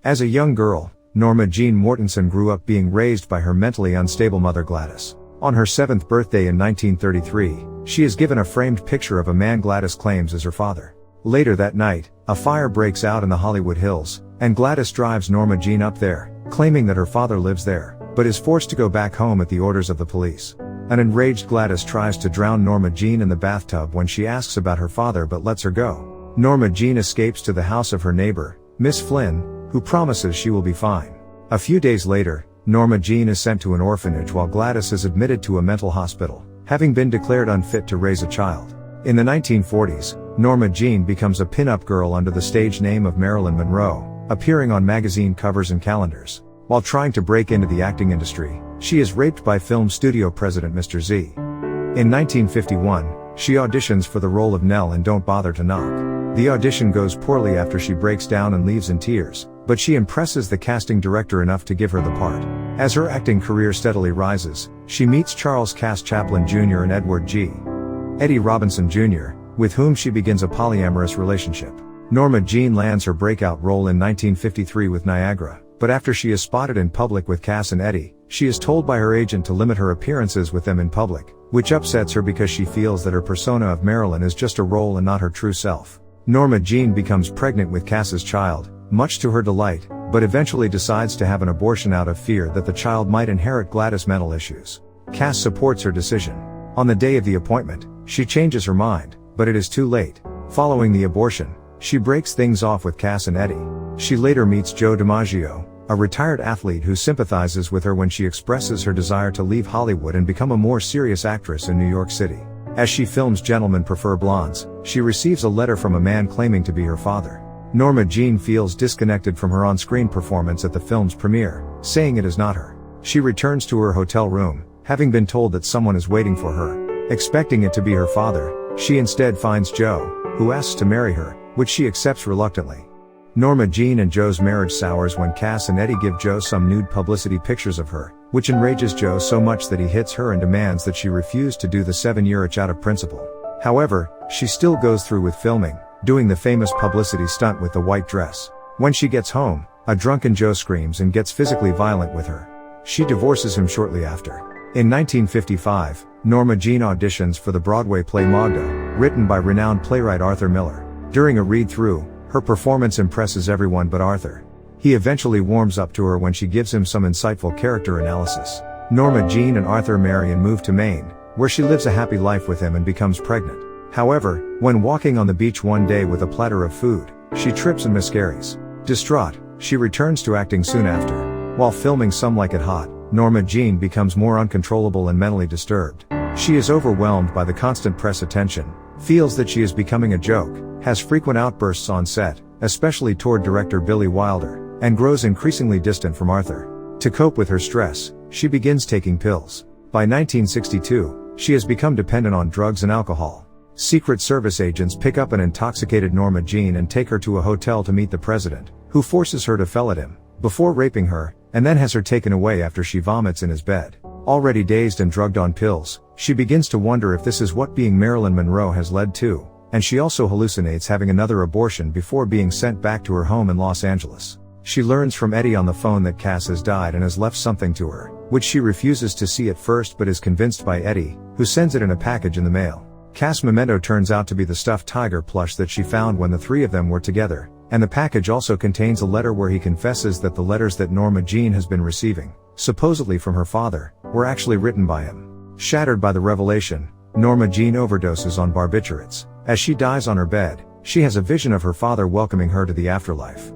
As a young girl, Norma Jean Mortensen grew up being raised by her mentally unstable mother Gladys. On her 7th birthday in 1933, she is given a framed picture of a man Gladys claims is her father. Later that night, a fire breaks out in the Hollywood Hills, and Gladys drives Norma Jean up there, claiming that her father lives there, but is forced to go back home at the orders of the police. An enraged Gladys tries to drown Norma Jean in the bathtub when she asks about her father but lets her go. Norma Jean escapes to the house of her neighbor, Miss Flynn, who promises she will be fine. A few days later, Norma Jean is sent to an orphanage while Gladys is admitted to a mental hospital, having been declared unfit to raise a child. In the 1940s, Norma Jean becomes a pin-up girl under the stage name of Marilyn Monroe, appearing on magazine covers and calendars. While trying to break into the acting industry, she is raped by film studio president Mr. Z. In 1951, she auditions for the role of Nell in Don't Bother to Knock. The audition goes poorly after she breaks down and leaves in tears, but she impresses the casting director enough to give her the part. As her acting career steadily rises, she meets Charles Cass Chaplin Jr. and Edward G. Eddie Robinson Jr., with whom she begins a polyamorous relationship. Norma Jean lands her breakout role in 1953 with Niagara, but after she is spotted in public with Cass and Eddie, she is told by her agent to limit her appearances with them in public, which upsets her because she feels that her persona of Marilyn is just a role and not her true self. Norma Jean becomes pregnant with Cass's child, much to her delight, but eventually decides to have an abortion out of fear that the child might inherit Gladys' mental issues. Cass supports her decision. On the day of the appointment, she changes her mind, but it is too late. Following the abortion, she breaks things off with Cass and Eddie. She later meets Joe DiMaggio, a retired athlete who sympathizes with her when she expresses her desire to leave Hollywood and become a more serious actress in New York City. As she films Gentlemen Prefer Blondes, she receives a letter from a man claiming to be her father. Norma Jean feels disconnected from her on-screen performance at the film's premiere, saying it is not her. She returns to her hotel room, having been told that someone is waiting for her. Expecting it to be her father, she instead finds Joe, who asks to marry her, which she accepts reluctantly. Norma Jean and Joe's marriage sours when Cass and Eddie give Joe some nude publicity pictures of her, which enrages Joe so much that he hits her and demands that she refuse to do the 7-year itch out of principle. However, she still goes through with filming, doing the famous publicity stunt with the white dress. When she gets home, a drunken Joe screams and gets physically violent with her. She divorces him shortly after. In 1955, Norma Jean auditions for the Broadway play Magda, written by renowned playwright Arthur Miller. During a read-through, her performance impresses everyone but Arthur. He eventually warms up to her when she gives him some insightful character analysis. Norma Jean and Arthur marry and move to Maine, where she lives a happy life with him and becomes pregnant. However, when walking on the beach one day with a platter of food, she trips and miscarries. Distraught, she returns to acting soon after. While filming Some Like It Hot, Norma Jean becomes more uncontrollable and mentally disturbed. She is overwhelmed by the constant press attention, feels that she is becoming a joke, has frequent outbursts on set, especially toward director Billy Wilder, and grows increasingly distant from Arthur. To cope with her stress, she begins taking pills. By 1962, she has become dependent on drugs and alcohol. Secret Service agents pick up an intoxicated Norma Jean and take her to a hotel to meet the president, who forces her to fellat him, before raping her, and then has her taken away after she vomits in his bed. Already dazed and drugged on pills, she begins to wonder if this is what being Marilyn Monroe has led to, and she also hallucinates having another abortion before being sent back to her home in Los Angeles. She learns from Eddie on the phone that Cass has died and has left something to her, which she refuses to see at first but is convinced by Eddie, who sends it in a package in the mail. Cass' memento turns out to be the stuffed tiger plush that she found when the three of them were together, and the package also contains a letter where he confesses that the letters that Norma Jean has been receiving, supposedly from her father, were actually written by him. Shattered by the revelation, Norma Jean overdoses on barbiturates. As she dies on her bed, she has a vision of her father welcoming her to the afterlife.